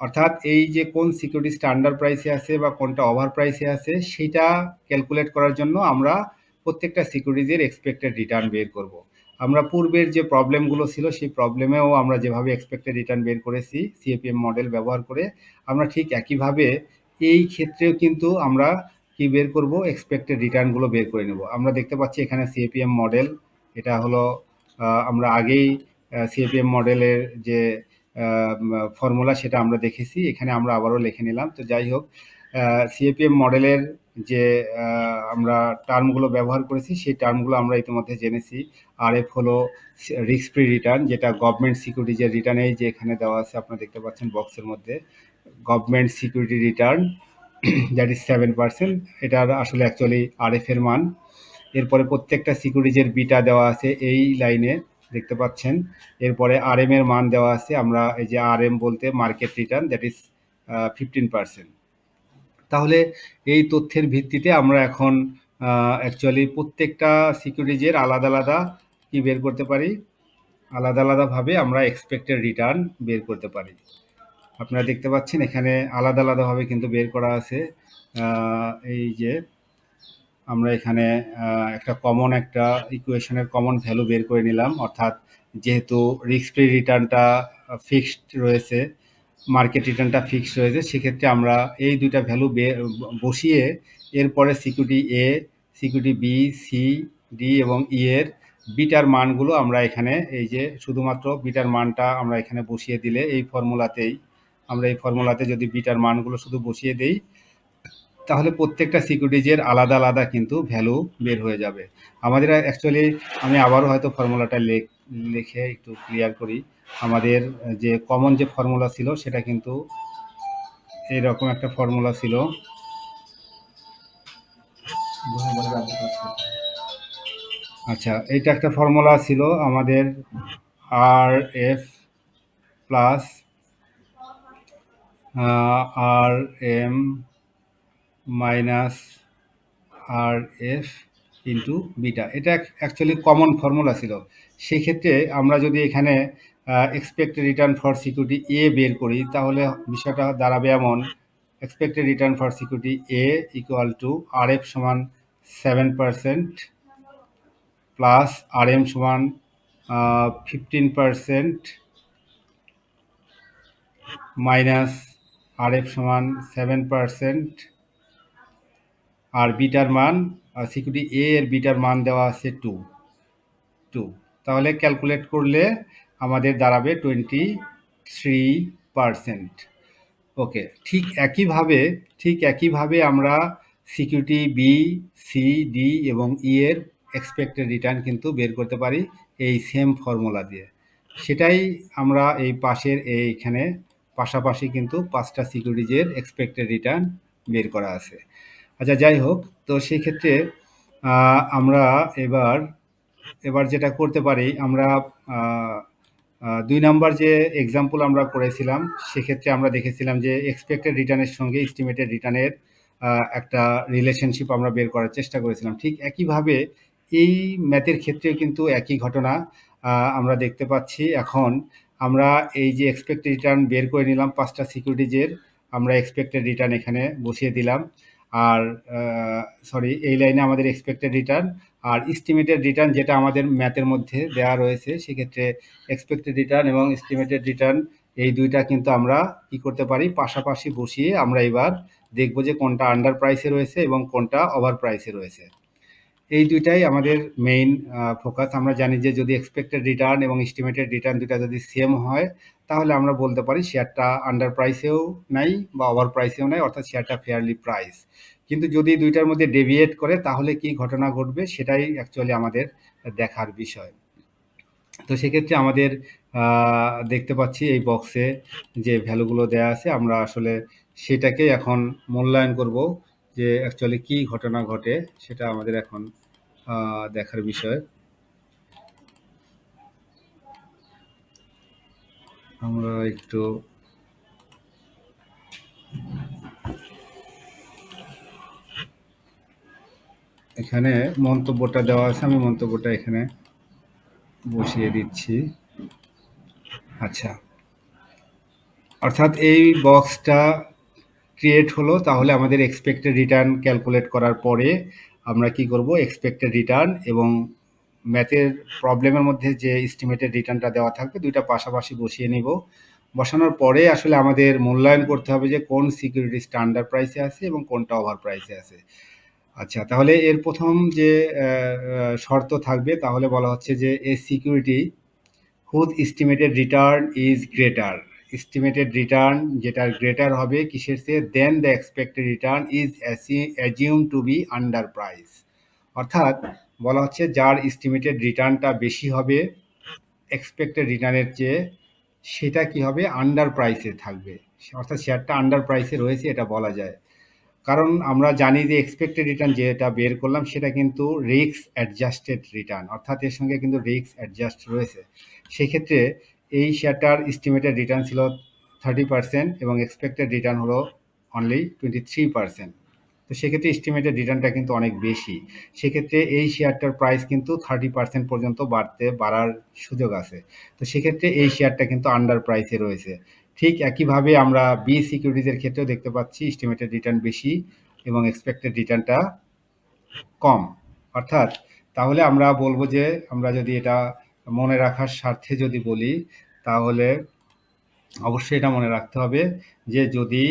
অর্থাৎ এই যে কোন সিকিউরিটিজটা আন্ডার প্রাইসে আছে বা কোনটা ওভার প্রাইসে আছে সেটা ক্যালকুলেট করার জন্য আমরা প্রত্যেকটা সিকিউরিটিজের এক্সপেক্টেড রিটার্ন বের করব। আমরা পূর্বের যে প্রবলেমগুলো ছিল সেই প্রবলেমেও আমরা যেভাবে এক্সপেক্টেড রিটার্ন বের করেছি সিএপিএম মডেল ব্যবহার করে, আমরা ঠিক একইভাবে এই ক্ষেত্রেও কিন্তু আমরা কি বের করব, এক্সপেক্টেড রিটার্নগুলো বের করে নেব। আমরা দেখতে পাচ্ছি এখানে সিএপিএম মডেল, এটা হলো আমরা আগেই সিএপিএম মডেলের যে ফর্মুলা সেটা আমরা দেখেছি, এখানে আমরা আবারও লিখে নিলাম। তো যাই হোক, সিএপিএম মডেলের যে আমরা টার্মগুলো ব্যবহার করেছি সেই টার্মগুলো আমরা ইতিমধ্যে জেনেছি। আরএফ হলো রিস্ক ফ্রি রিটার্ন, যেটা গভর্নমেন্ট সিকিউরিটিজের রিটার্নেই যে এখানে দেওয়া আছে আপনারা দেখতে পাচ্ছেন বক্সের মধ্যে, government security return that is 7%, এটার আসলে অ্যাকচুয়ালি আরএফ এর মান। এরপরে প্রত্যেকটা সিকিউরিটিজের বিটা দেওয়া আছে এই লাইনে দেখতে পাচ্ছেন। এরপরে আরএম এর মান দেওয়া আছে, আমরা এই যে আরএম বলতে মার্কেট রিটার্ন দ্যাট ইজ 15%। তাহলে এই তথ্যের ভিত্তিতে আমরা এখন অ্যাকচুয়ালি প্রত্যেকটা সিকিউরিটিজের আলাদা আলাদা কি বের করতে পারি, আলাদা আলাদাভাবে আমরা এক্সপেক্টেড রিটার্ন বের করতে পারি। আপনারা দেখতে পাচ্ছেন এখানে আলাদা আলাদাভাবে কিন্তু বের করা আছে। এই যে আমরা এখানে একটা ইকুয়েশনের কমন ভ্যালু বের করে নিলাম, অর্থাৎ যেহেতু রিস্ক ফ্রি রিটার্নটা ফিক্সড রয়েছে, মার্কেট রিটার্নটা ফিক্সড রয়েছে, সেক্ষেত্রে আমরা এই দুইটা ভ্যালু বসিয়ে এরপরে সিকিউরিটি এ, সিকিউরিটি বি, সি, ডি এবং ই এর বিটার মানগুলো আমরা এখানে এই যে শুধুমাত্র বিটার মানটা আমরা এখানে বসিয়ে দিলে এই ফর্মুলাতে যদি বিটার মানগুলো শুধু বসিয়ে দেই, তাহলে প্রত্যেকটা সিকিউরিটিজের আলাদা আলাদা কিন্তু ভ্যালু বের হয়ে যাবে। আমাদের অ্যাকচুয়ালি আমি আবারও হয়তো ফর্মুলাটা লিখে একটু ক্লিয়ার করি। আমাদের যে কমন যে ফর্মুলা ছিল সেটা কিন্তু এইরকম একটা ফর্মুলা ছিল। আচ্ছা, এইটা একটা ফর্মুলা ছিল আমাদের R F plus R M minus R F into beta. এটা অ্যাকচুয়ালি কমন ফর্মুলা ছিল। সেক্ষেত্রে আমরা যদি এখানে expected return for security A বের করি, তাহলে বিষয়টা দাঁড়াবে এমন: expected return for security A equal to R F সমান 7% প্লাস আর এম সমান 15% মাইনাস আর এফ সমান 7%, আর বিটার মান সিকিউরিটি এ এর বিটার মান দেওয়া আছে 2। তাহলে ক্যালকুলেট করলে আমাদের দাঁড়াবে 23%। ওকে, ঠিক একইভাবে আমরা সিকিউরিটি বি, সি, ডি এবং ই এর এক্সপেক্টেড রিটার্ন কিন্তু বের করতে পারি এই সেম ফর্মুলা দিয়ে। সেটাই আমরা এই এইখানে পাশাপাশি কিন্তু 5টা সিকিউরিটিজের এক্সপেক্টেড রিটার্ন বের করা আছে। আচ্ছা, যাই হোক, তো সেই ক্ষেত্রে আমরা এবার যেটা করতে পারি, আমরা 2 নাম্বার যে এক্সাম্পল আমরা করেছিলাম, সেক্ষেত্রে আমরা দেখেছিলাম যে এক্সপেক্টেড রিটার্নের সঙ্গে এস্টিমেটেড রিটার্নের একটা রিলেশনশিপ আমরা বের করার চেষ্টা করেছিলাম। ঠিক একইভাবে এই ম্যাথের ক্ষেত্রেও কিন্তু একই ঘটনা আমরা দেখতে পাচ্ছি। এখন আমরা এই যে এক্সপেক্টেড রিটার্ন বের করে নিলাম 5টা সিকিউরিটিজের, আমরা এক্সপেক্টেড রিটার্ন এখানে বসিয়ে দিলাম। আর এই লাইনে আমাদের এক্সপেক্টেড রিটার্ন আর এস্টিমেটেড রিটার্ন যেটা আমাদের ম্যাথের মধ্যে দেওয়া রয়েছে, সেক্ষেত্রে এক্সপেক্টেড রিটার্ন এবং এস্টিমেটেড রিটার্ন এই দুইটা কিন্তু আমরা কি করতে পারি, পাশাপাশি বসিয়ে আমরা এবার দেখব যে কোনটা আন্ডার প্রাইসে রয়েছে এবং কোনটা ওভার প্রাইসে রয়েছে। এই দুইটাই আমাদের মেইন ফোকাস। আমরা জানি যে যদি এক্সপেক্টেড রিটার্ন এবং এস্টিমেটেড রিটার্ন দুটা যদি সেম হয়, তাহলে আমরা বলতে পারি শেয়ারটা আন্ডার প্রাইসেও নাই বা ওভার প্রাইসেও নাই, অর্থাৎ শেয়ারটা ফেয়ারলি প্রাইস। কিন্তু যদি দুইটার মধ্যে ডেভিয়েট করে, তাহলে কি ঘটনা ঘটবে সেটাই অ্যাকচুয়ালি আমাদের দেখার বিষয়। তো সেক্ষেত্রে আমাদের দেখতে পাচ্ছি এই বক্সে যে ভ্যালুগুলো দেওয়া আছে, আমরা আসলে সেটাকে এখন মূল্যায়ন করব যে অ্যাকচুয়ালি কি ঘটনা ঘটে, সেটা আমাদের এখন দেখার বিষয়। আমরা একটু এখানে মন্তব্যটা দেওয়া আছে, আমি মন্তব্যটা এখানে বসিয়ে দিচ্ছি। আচ্ছা, অর্থাৎ এই বক্সটা ক্রিয়েট হলো, তাহলে আমাদের এক্সপেক্টেড রিটার্ন ক্যালকুলেট করার পরে আমরা কি করব, এক্সপেক্টেড রিটার্ন এবং ম্যাথের প্রবলেমের মধ্যে যে এস্টিমেটেড রিটার্নটা দেওয়া থাকবে, দুইটা পাশাপাশি বসিয়ে নিব। বসানোর পরে আসলে আমাদের মূল্যায়ন করতে হবে যে কোন সিকিউরিটিসটা আন্ডার প্রাইসে আছে এবং কোনটা ওভার প্রাইসে আছে। আচ্ছা, তাহলে এর প্রথম যে শর্ত থাকবে, তাহলে বলা হচ্ছে যে a security whose estimated return is greater. Estimated return যেটা গ্রেটার হবে কিসের চেয়ে, then the expected return is assume to be under price. অর্থাৎ বলা হচ্ছে যার এস্টিমেটেড রিটার্নটা বেশি হবে এক্সপেক্টেড রিটার্নের চেয়ে, সেটা কি হবে, আন্ডার প্রাইসে থাকবে, অর্থাৎ শেয়ারটা আন্ডার প্রাইসে রয়েছে এটা বলা যায়। কারণ আমরা জানি যে এক্সপেক্টেড রিটার্ন যেটা বের করলাম সেটা কিন্তু রিস্ক অ্যাডজাস্টেড রিটার্ন, অর্থাৎ এর সঙ্গে কিন্তু রিস্ক অ্যাডজাস্ট রয়েছে। সেক্ষেত্রে এই শেয়ারটার এস্টিমেটেড রিটার্ন ছিল 30% এবং এক্সপেক্টেড রিটার্ন হলো অনলি 23%। তো সেক্ষেত্রে এস্টিমেটেড রিটার্নটা কিন্তু অনেক বেশি। সেক্ষেত্রে এই শেয়ারটার প্রাইস কিন্তু 30% পর্যন্ত বাড়ার সুযোগ আছে। তো সেক্ষেত্রে এই শেয়ারটা কিন্তু আন্ডার প্রাইসে রয়েছে। ঠিক একইভাবে আমরা সিকিউরিটিজের ক্ষেত্রেও দেখতে পাচ্ছি এস্টিমেটেড রিটার্ন বেশি এবং এক্সপেক্টেড রিটার্নটা কম। অর্থাৎ তাহলে আমরা বলবো যে আমরা যদি এটা মনে রাখার স্বার্থে যদি বলি, তাহলে অবশ্যই এটা মনে রাখতে হবে যে যদি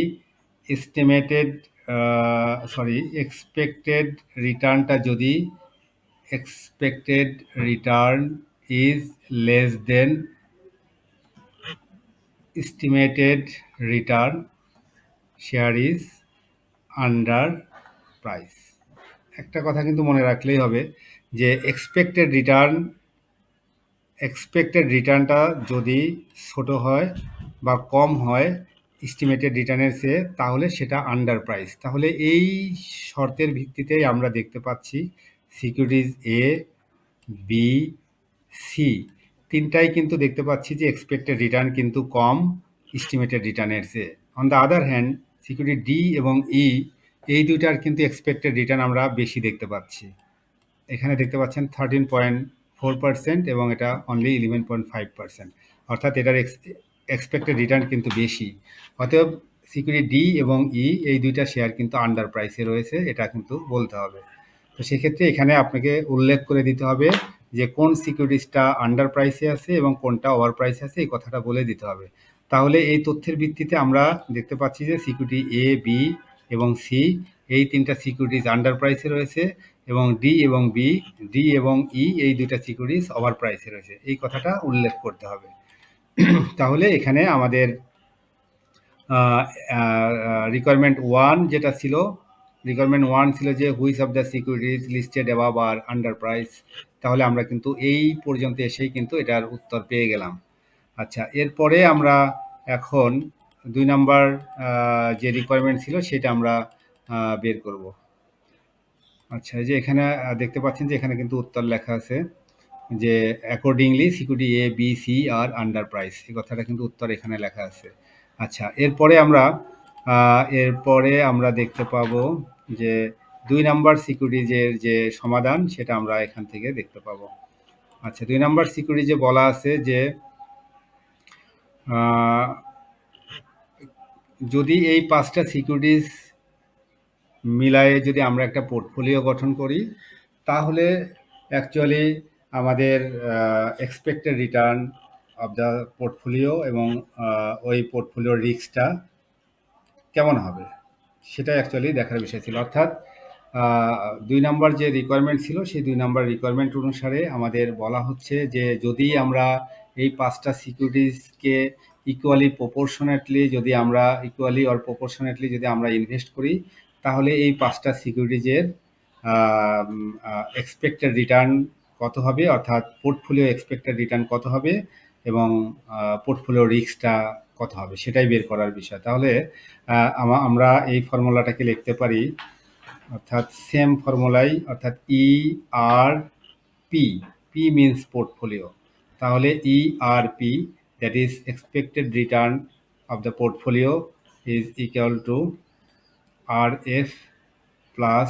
এস্টিমেটেড এক্সপেক্টেড রিটার্নটা যদি expected return is less than estimated return, share is under price. একটা কথা কিন্তু মনে রাখলেই হবে যে এক্সপেক্টেড রিটার্নটা যদি ছোট হয় বা কম হয় এস্টিমেটেড রিটার্নের চেয়ে, তাহলে সেটা আন্ডার প্রাইস। তাহলে এই শর্তের ভিত্তিতেই আমরা দেখতে পাচ্ছি সিকিউরিটিজ এ, বি, সি তিনটাই কিন্তু দেখতে পাচ্ছি যে এক্সপেক্টেড রিটার্ন কিন্তু কম এস্টিমেটেড রিটার্নের চেয়ে। On the other hand security D এবং ই এই দুইটার কিন্তু এক্সপেক্টেড রিটার্ন আমরা বেশি দেখতে পাচ্ছি। এখানে দেখতে পাচ্ছেন 13.4% এবং এটা অনলি 11.5%, অর্থাৎ এটার এক্সপেক্টেড রিটার্ন কিন্তু বেশি। অতএব সিকিউরিটি ডি এবং ই এই দুইটা শেয়ার কিন্তু আন্ডার প্রাইসে রয়েছে, এটা কিন্তু বলতে হবে। তো সেক্ষেত্রে এখানে আপনাকে উল্লেখ করে দিতে হবে যে কোন সিকিউরিটিসটা আন্ডার প্রাইসে আছে এবং কোনটা ওভার প্রাইসে আছে, এই কথাটা বলে দিতে হবে। তাহলে এই তথ্যের ভিত্তিতে আমরা দেখতে পাচ্ছি যে সিকিউরিটি এ, বি এবং সি এই তিনটা সিকিউরিটিস আন্ডার প্রাইসে রয়েছে এবং ডি এবং ই এই দুইটা সিকিউরিটিস ওভার প্রাইসে রয়েছে, এই কথাটা উল্লেখ করতে হবে। তাহলে এখানে আমাদের রিকোয়ারমেন্ট ওয়ান যেটা ছিল, যে which of the securities listed above or under price. তাহলে আমরা কিন্তু এই পর্যন্ত এসেই কিন্তু এটার উত্তর পেয়ে গেলাম। আচ্ছা, এরপরে আমরা এখন 2 নাম্বার যে রিকোয়ারমেন্ট ছিল সেটা আমরা বের করব। আচ্ছা, এই যে এখানে দেখতে পাচ্ছেন যে এখানে কিন্তু উত্তর লেখা আছে যে অ্যাকর্ডিংলি সিকিউরিটি এ, বি, সি আর আন্ডার প্রাইস, এই কথাটা কিন্তু উত্তর এখানে লেখা আছে। আচ্ছা, এরপরে আমরা দেখতে পাবো যে 2 নাম্বার সিকিউরিটিজের যে সমাধান সেটা আমরা এখান থেকে দেখতে পাবো। আচ্ছা, 2 নাম্বার সিকিউরিটি যে বলা আছে যে যদি এই 5টা সিকিউরিটিজ মিলায়ে যদি আমরা একটা পোর্টফোলিও গঠন করি, তাহলে অ্যাকচুয়ালি আমাদের expected return of the portfolio এবং ওই পোর্টফোলিওর রিস্কটা কেমন হবে সেটা অ্যাকচুয়ালি দেখার বিষয় ছিল। অর্থাৎ 2 নাম্বার যে রিকোয়ারমেন্ট ছিল সেই 2 নাম্বার রিকোয়ারমেন্ট অনুসারে আমাদের বলা হচ্ছে যে যদি আমরা এই 5টা সিকিউরিটিজকে ইকুয়ালি অর প্রপোর্শনেটলি যদি আমরা ইনভেস্ট করি, তাহলে এই 5টা সিকিউরিটিজের এক্সপেক্টেড রিটার্ন কত হবে, অর্থাৎ পোর্টফোলিও এক্সপেক্টেড রিটার্ন কত হবে এবং পোর্টফোলিও রিস্কটা কত হবে সেটাই বের করার বিষয়। তাহলে আমরা এই ফর্মুলাটাকে লিখতে পারি, অর্থাৎ সেম ফর্মুলাই, অর্থাৎ E R P, P means portfolio. তাহলে E R P, that is expected return of the portfolio, is equal to R F plus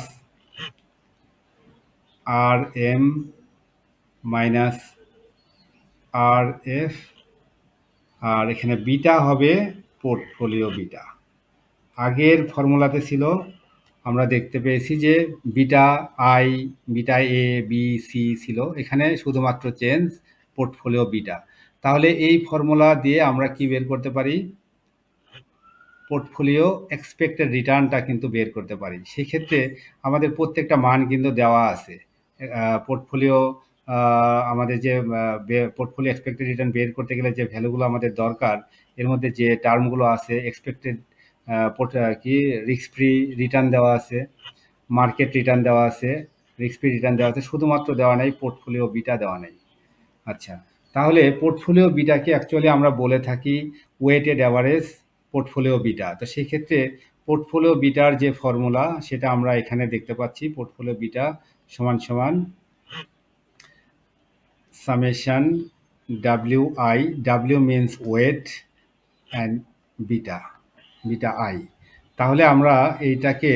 R M minus R F, আর এখানে বিটা হবে পোর্টফোলিও বিটা। আগের ফর্মুলাতে ছিল, আমরা দেখতে পেয়েছি যে বিটা এ, বি, সি ছিল, এখানে শুধুমাত্র চেঞ্জ পোর্টফোলিও বিটা। তাহলে এই ফর্মুলা দিয়ে আমরা কি বের করতে পারি, পোর্টফোলিও এক্সপেক্টেড রিটার্নটা কিন্তু বের করতে পারি। সেক্ষেত্রে আমাদের প্রত্যেকটা মান কিন্তু দেওয়া আছে। পোর্টফোলিও আমাদের যে পোর্টফোলিও এক্সপেক্টেড রিটার্ন বের করতে গেলে যে ভ্যালুগুলো আমাদের দরকার, এর মধ্যে যে টার্মগুলো আছে এক্সপেক্টেড রিস্ক ফ্রি রিটার্ন দেওয়া আছে, মার্কেট রিটার্ন দেওয়া আছে, রিস্ক ফ্রি রিটার্ন দেওয়া আছে, শুধুমাত্র দেওয়া নেই পোর্টফোলিও বিটা দেওয়া নেই। আচ্ছা, তাহলে পোর্টফোলিও বিটাকে অ্যাকচুয়ালি আমরা বলে থাকি ওয়েটেড অ্যাভারেজ পোর্টফোলিও বিটা। তো সেই ক্ষেত্রে পোর্টফোলিও বিটার যে ফর্মুলা সেটা আমরা এখানে দেখতে পাচ্ছি, পোর্টফোলিও বিটা সমান সমান summation WI, W means weight and beta I. তাহলে আমরা এইটাকে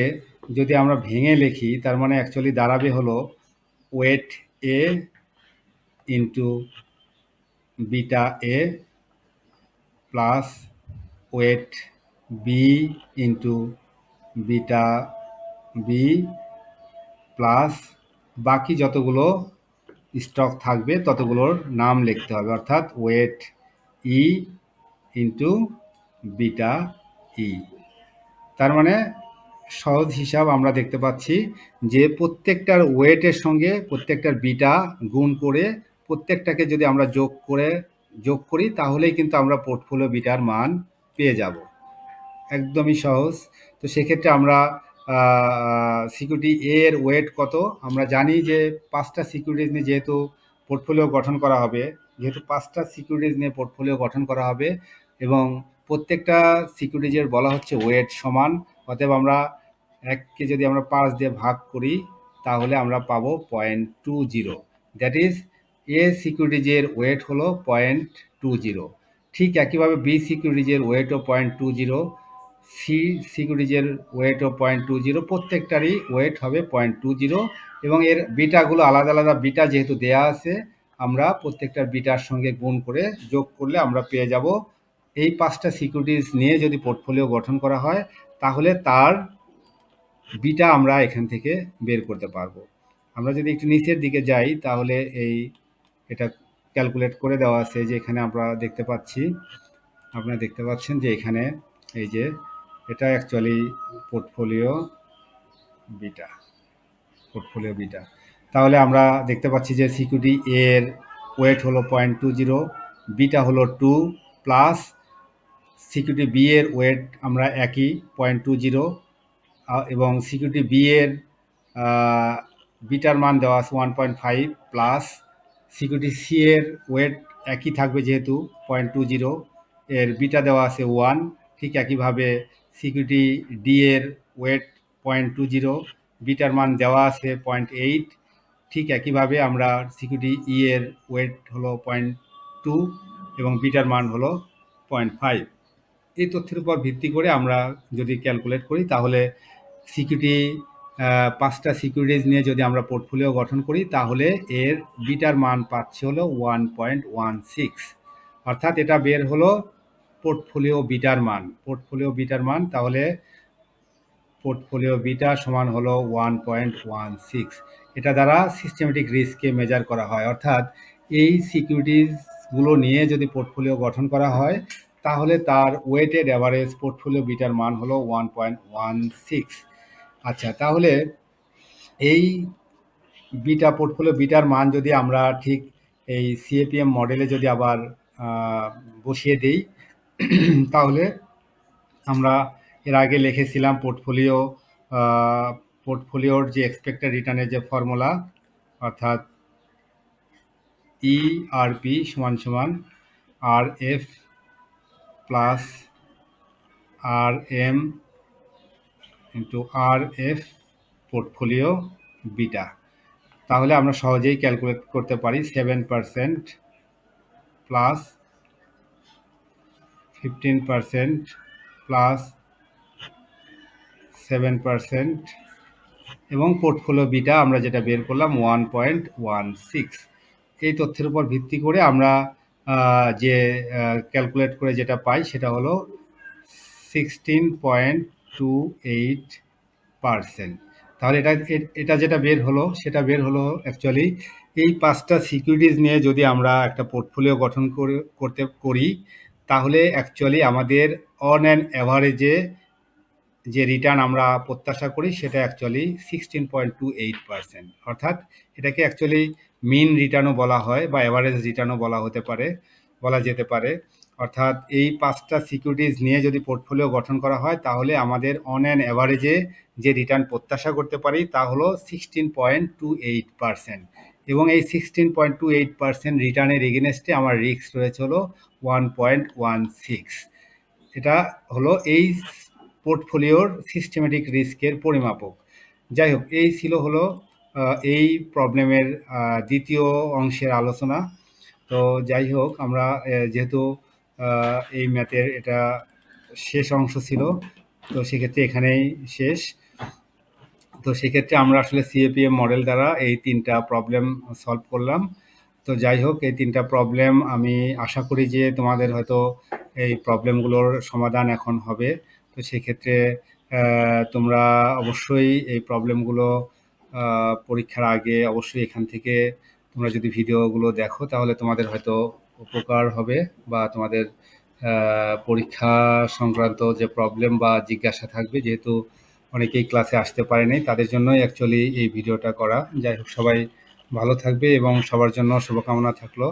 যদি আমরা ভেঙে লিখি, তার মানে অ্যাকচুয়ালি দাঁড়াবে হলো weight A into beta A plus weight B into beta B plus বাকি যতগুলো স্টক থাকবে ততগুলোর নাম লিখতে হবে, অর্থাৎ weight E into beta E. তার মানে সহজ হিসাব আমরা দেখতে পাচ্ছি যে প্রত্যেকটার ওয়েটের সঙ্গে প্রত্যেকটার বিটা গুণ করে প্রত্যেকটাকে যদি আমরা যোগ করি তাহলেই কিন্তু আমরা পোর্টফোলিও বিটার মান পেয়ে যাব। একদমই সহজ। তো সেক্ষেত্রে আমরা সিকিউরিটি এ এর ওয়েট কত, আমরা জানি যে 5টা সিকিউরিটিজ নিয়ে যেহেতু পোর্টফোলিও গঠন করা হবে, যেহেতু 5টা সিকিউরিটিজ নিয়ে পোর্টফোলিও গঠন করা হবে এবং প্রত্যেকটা সিকিউরিটিজের বলা হচ্ছে ওয়েট সমান, অতএব আমরা 1কে যদি আমরা 5 দিয়ে ভাগ করি তাহলে আমরা পাবো 0.20। দ্যাট ইজ এ সিকিউরিটিজের ওয়েট হলো 0.20। ঠিক একইভাবে বি সিকিউরিটিজের ওয়েটও 0.20, সি সিকিউরিটিজের ওয়েটও 0.20, প্রত্যেকটারই ওয়েট হবে 0.20 এবং এর বিটাগুলো আলাদা আলাদা বিটা যেহেতু দেয়া আছে আমরা প্রত্যেকটার বিটার সঙ্গে গুণ করে যোগ করলে আমরা পেয়ে যাব এই 5টা সিকিউরিটিজ নিয়ে যদি পোর্টফোলিও গঠন করা হয় তাহলে তার বিটা আমরা এখান থেকে বের করতে পারবো। আমরা যদি একটু নিচের দিকে যাই তাহলে এটা ক্যালকুলেট করে দেওয়া আছে, যে এখানে আমরা দেখতে পাচ্ছি, আপনারা দেখতে পাচ্ছেন যে এখানে এই যে এটা অ্যাকচুয়ালি পোর্টফোলিও বিটা। তাহলে আমরা দেখতে পাচ্ছি যে সিকিউরিটি এর ওয়েট হলো 0.20, বিটা হলো 2 প্লাস সিকিউরিটি বি এর ওয়েট আমরা একই 0.20 এবং সিকিউরিটি বি এর বিটার মান দেওয়া আছে 1.5 প্লাস সিকিউরিটি সি এর ওয়েট একই থাকবে যেহেতু 0.20, এর বিটা দেওয়া আছে 1। ঠিক একইভাবে সিকিউরিটি ডি এর ওয়েট 0.20, বিটার মান দেওয়া আছে 0.8। ঠিক একইভাবে আমরা সিকিউরিটি ই এর ওয়েট হলো 0.2 এবং বিটার মান হলো 0.5। এই তথ্যের উপর ভিত্তি করে আমরা যদি ক্যালকুলেট করি তাহলে সিকিউরিটি 5টা সিকিউরিটিজ নিয়ে যদি আমরা পোর্টফোলিও গঠন করি তাহলে এর বিটার মান পাচ্ছি হলো 1.16, অর্থাৎ এটা বের হলো পোর্টফোলিও বিটার মান। তাহলে পোর্টফোলিও বিটা সমান হলো 1.16। এটা দ্বারা সিস্টেমেটিক রিস্ককে মেজার করা হয়, অর্থাৎ এই সিকিউরিটিজগুলো নিয়ে যদি পোর্টফোলিও গঠন করা হয় তাহলে তার ওয়েটেড অ্যাভারেজ পোর্টফোলিও বিটার মান হলো 1.16। আচ্ছা, তাহলে এই পোর্টফোলিও বিটার মান যদি আমরা ঠিক এই সিএপিএম মডেলে যদি আবার বসিয়ে দিই তাহলে আমরা এর আগে লিখেছিলাম পোর্টফোলিওর যে এক্সপেক্টেড রিটার্নের যে ফর্মুলা, অর্থাৎ ইআরপি সমান সমান R F plus R M into R F portfolio beta. তাহলে আমরা সহজেই ক্যালকুলেট করতে পারি 7% প্লাস 15% প্লাস 7% এবং পোর্টফোলিও বিটা আমরা যেটা বের করলাম 1.16। এই তথ্যের উপর ভিত্তি করে আমরা যে ক্যালকুলেট করে যেটা পাই সেটা হলো 16.28%। তাহলে এটা যেটা বের হলো সেটা বের হলো অ্যাকচুয়ালি এই 5টা সিকিউরিটিজ নিয়ে যদি আমরা একটা পোর্টফোলিও গঠন করি তাহলে অ্যাকচুয়ালি আমাদের অন অ্যান অ্যাভারেজে যে রিটার্ন আমরা প্রত্যাশা করি সেটা অ্যাকচুয়ালি 16.28%, অর্থাৎ এটাকে অ্যাকচুয়ালি মিন রিটার্নও বলা হয় বা অ্যাভারেজ রিটার্নও বলা যেতে পারে। অর্থাৎ এই 5টা সিকিউরিটিজ নিয়ে যদি পোর্টফোলিও গঠন করা হয় তাহলে আমাদের অন অ্যান অ্যাভারেজে যে রিটার্ন প্রত্যাশা করতে পারি তা হলো 16.28%, এবং এই 16.28% রিটার্নের এগেনস্টে আমার রিস্ক রয়েছে হলো 1.16। এটা হলো এই পোর্টফোলিওর সিস্টেমেটিক রিস্কের পরিমাপক। যাই হোক, এই ছিল হলো এই প্রবলেমের দ্বিতীয় অংশের আলোচনা। তো যাই হোক, আমরা যেহেতু এই ম্যাথের এটা শেষ অংশ ছিল, তো সেক্ষেত্রে এখানেই শেষ। তো সেক্ষেত্রে আমরা আসলে সিএপিএম মডেল দ্বারা এই 3টা প্রবলেম সলভ করলাম। তো যাই হোক, এই 3টা প্রবলেম আমি আশা করি যে তোমাদের হয়তো এই প্রবলেমগুলোর সমাধান এখন হবে। তো সেক্ষেত্রে তোমরা অবশ্যই এই প্রবলেমগুলো পরীক্ষার আগে অবশ্যই এখান থেকে তোমরা যদি ভিডিওগুলো দেখো তাহলে তোমাদের হয়তো উপকার হবে, বা তোমাদের পরীক্ষা সংক্রান্ত যে প্রবলেম বা জিজ্ঞাসা থাকবে, যেহেতু অনেকেই ক্লাসে আসতে পারে নাই, তাদের জন্যই অ্যাকচুয়ালি এই ভিডিওটা করা। যাই হোক, সবাই ভালো থাকবে এবং সবার জন্য শুভকামনা থাকলো।